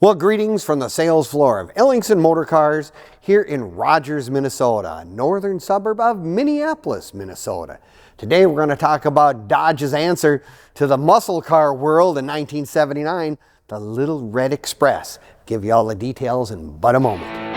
Well, greetings from the sales floor of Ellingson Motorcars here in Rogers, Minnesota, a northern suburb of Minneapolis, Minnesota. Today we're going to talk about Dodge's answer to the muscle car world in 1979, the Lil Red Express. Give you all the details in but a moment.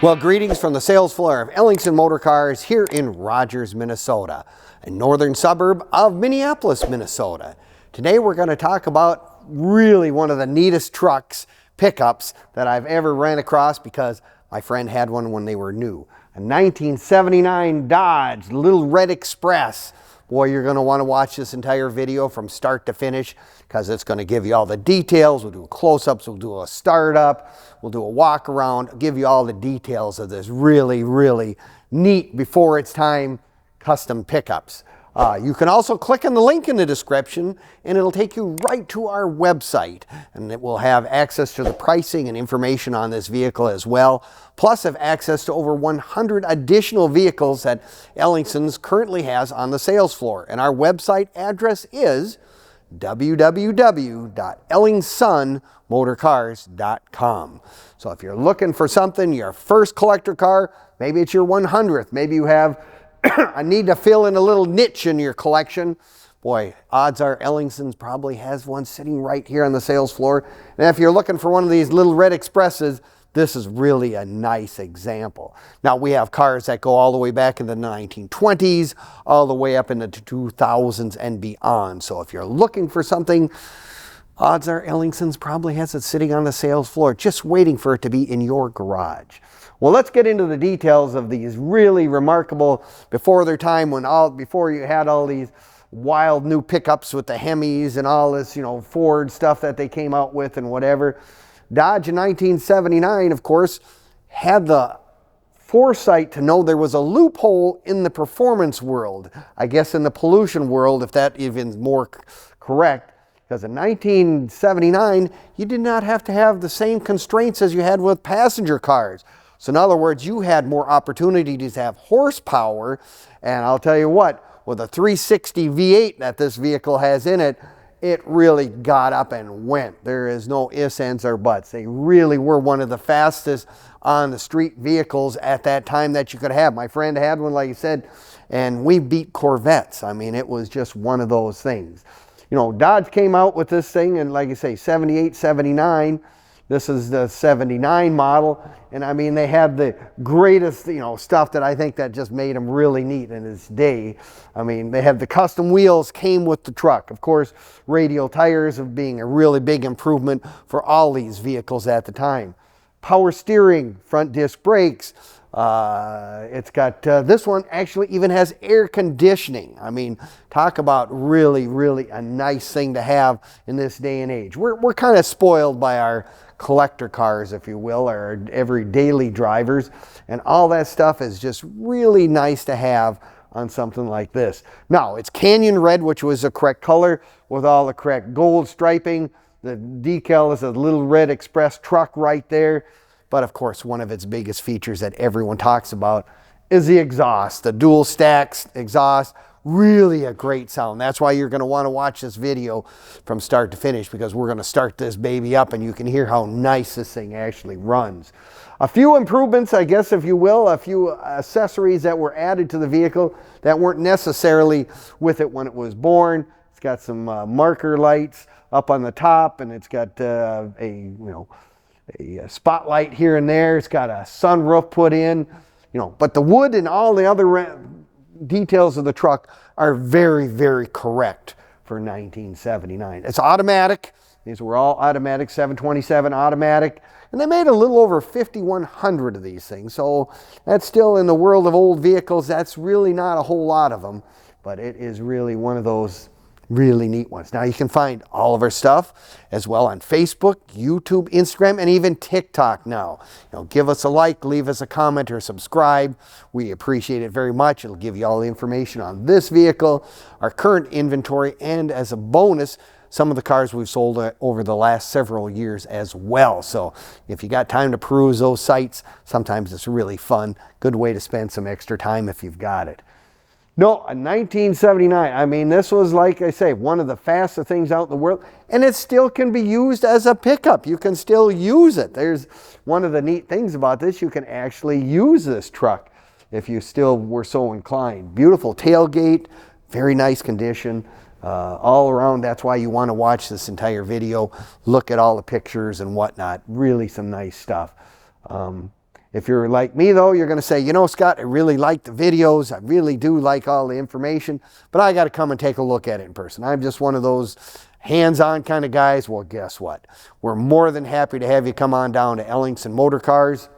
Well, greetings from the sales floor of Ellingson Motorcars here in Rogers, Minnesota, a northern suburb of Minneapolis, Minnesota. Today we're going to talk about really one of the neatest trucks, pickups, that I've ever ran across because my friend had one when they were new. A 1979 Dodge Lil Red Express. Boy, you're going to want to watch this entire video from start to finish because it's going to give you all the details. We'll do close-ups, we'll do a startup, we'll do a walk around, give you all the details of this really, really neat before its time custom pickups. You can also click on the link in the description and it'll take you right to our website, and it will have access to the pricing and information on this vehicle as well, plus have access to over 100 additional vehicles that Ellingson's currently has on the sales floor. And our website address is www.ellingsonmotorcars.com. So if you're looking for something, your first collector car, maybe it's your 100th, maybe you have I need to fill in a little niche in your collection. Boy, odds are Ellingson's probably has one sitting right here on the sales floor. And if you're looking for one of these Lil Red Expresses, this is really a nice example. Now, we have cars that go all the way back in the 1920s, all the way up into the 2000s and beyond. So if you're looking for something, odds are Ellingson's probably has it sitting on the sales floor, just waiting for it to be in your garage. Well, let's get into the details of these really remarkable, before their time, before you had all these wild new pickups with the Hemis and all this, Ford stuff that they came out with and whatever. Dodge in 1979, of course, had the foresight to know there was a loophole in the performance world. I guess in the pollution world, if that even more correct. Because in 1979, you did not have to have the same constraints as you had with passenger cars. So in other words, you had more opportunities to have horsepower, and I'll tell you what, with a 360 V8 that this vehicle has in it, it really got up and went. There is no ifs, ands, or buts. They really were one of the fastest on the street vehicles at that time that you could have. My friend had one, like I said, and we beat Corvettes. I mean, it was just one of those things. Dodge came out with this thing in, like I say, 78, 79. This is the 79 model, and I mean, they had the greatest, stuff that I think that just made them really neat in its day. I mean, they had the custom wheels came with the truck. Of course, radial tires of being a really big improvement for all these vehicles at the time. Power steering, front disc brakes. It's got, this one actually even has air conditioning. I mean, talk about really, really a nice thing to have in this day and age. We're kind of spoiled by our collector cars, if you will, or every daily drivers, and all that stuff is just really nice to have on something like this. Now, it's canyon red, which was the correct color with all the correct gold striping. The decal is a Lil Red Express truck right there. But of course, one of its biggest features that everyone talks about is the exhaust, the dual stacks exhaust. Really a great sound. That's why you're going to want to watch this video from start to finish, because we're going to start this baby up and you can hear how nice this thing actually runs. A few improvements, I guess, if you will, a few accessories that were added to the vehicle that weren't necessarily with it when it was born. It's got some marker lights up on the top, and it's got a spotlight here and there. It's got a sunroof put in, but the wood and all the other details of the truck are very, very correct for 1979. It's automatic. These were all automatic, 727 automatic, and they made a little over 5,100 of these things. So that's still, in the world of old vehicles, that's really not a whole lot of them, but it is really one of those really neat ones. Now, you can find all of our stuff as well on Facebook, YouTube, Instagram, and even TikTok now. Give us a like, leave us a comment, or subscribe. We appreciate it very much. It'll give you all the information on this vehicle, our current inventory, and as a bonus, some of the cars we've sold over the last several years as well. So if you got time to peruse those sites, sometimes it's really fun. Good way to spend some extra time if you've got it. No, a 1979. I mean, this was, like I say, one of the fastest things out in the world, and it still can be used as a pickup. You can still use it. There's one of the neat things about this. You can actually use this truck if you still were so inclined. Beautiful tailgate, very nice condition. All around, that's why you want to watch this entire video. Look at all the pictures and whatnot. Really some nice stuff. If you're like me though, you're going to say, you know, Scott, I really like the videos. I really do like all the information, but I got to come and take a look at it in person. I'm just one of those hands-on kind of guys. Well, guess what? We're more than happy to have you come on down to Ellingson Motorcars.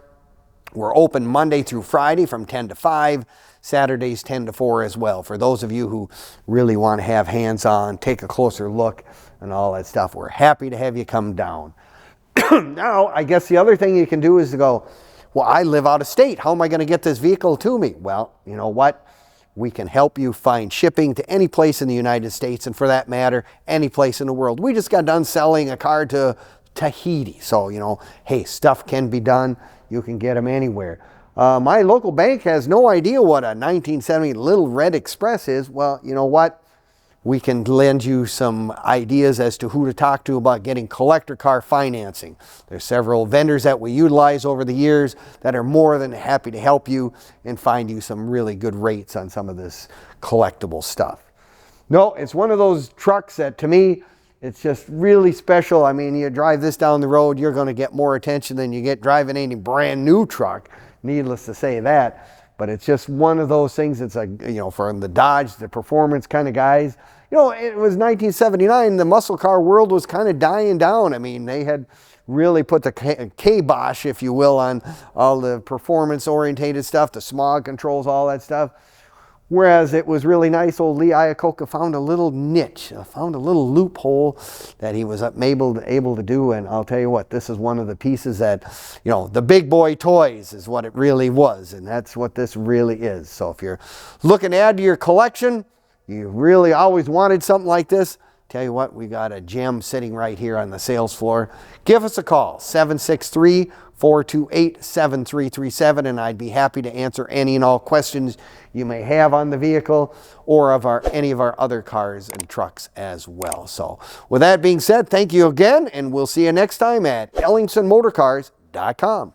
We're open Monday through Friday from 10 to 5, Saturdays 10 to 4 as well. For those of you who really want to have hands-on, take a closer look and all that stuff, we're happy to have you come down. Now, I guess the other thing you can do is to go, well, I live out of state. How am I going to get this vehicle to me? Well, you know what? We can help you find shipping to any place in the United States, and for that matter, any place in the world. We just got done selling a car to Tahiti. So, you know, hey, stuff can be done. You can get them anywhere. My local bank has no idea what a 1970 Lil Red Express is. Well, you know what? We can lend you some ideas as to who to talk to about getting collector car financing. There's several vendors that we utilize over the years that are more than happy to help you and find you some really good rates on some of this collectible stuff. No, it's one of those trucks that, to me, it's just really special. I mean, you drive this down the road, you're going to get more attention than you get driving any brand new truck. Needless to say that. But it's just one of those things. It's like, you know, from the Dodge, the performance kind of guys. You know, it was 1979. The muscle car world was kind of dying down. I mean, they had really put the kibosh, if you will, on all the performance-orientated stuff, the smog controls, all that stuff. Whereas it was really nice, old Lee Iacocca found a little niche, found a little loophole that he was able to do. And I'll tell you what, this is one of the pieces that, you know, the big boy toys is what it really was. And that's what this really is. So if you're looking to add to your collection, you really always wanted something like this, tell you what, we got a gem sitting right here on the sales floor. Give us a call, 763-428-7337, and I'd be happy to answer any and all questions you may have on the vehicle or of any of our other cars and trucks as well. So with that being said, thank you again, and we'll see you next time at EllingsonMotorcars.com.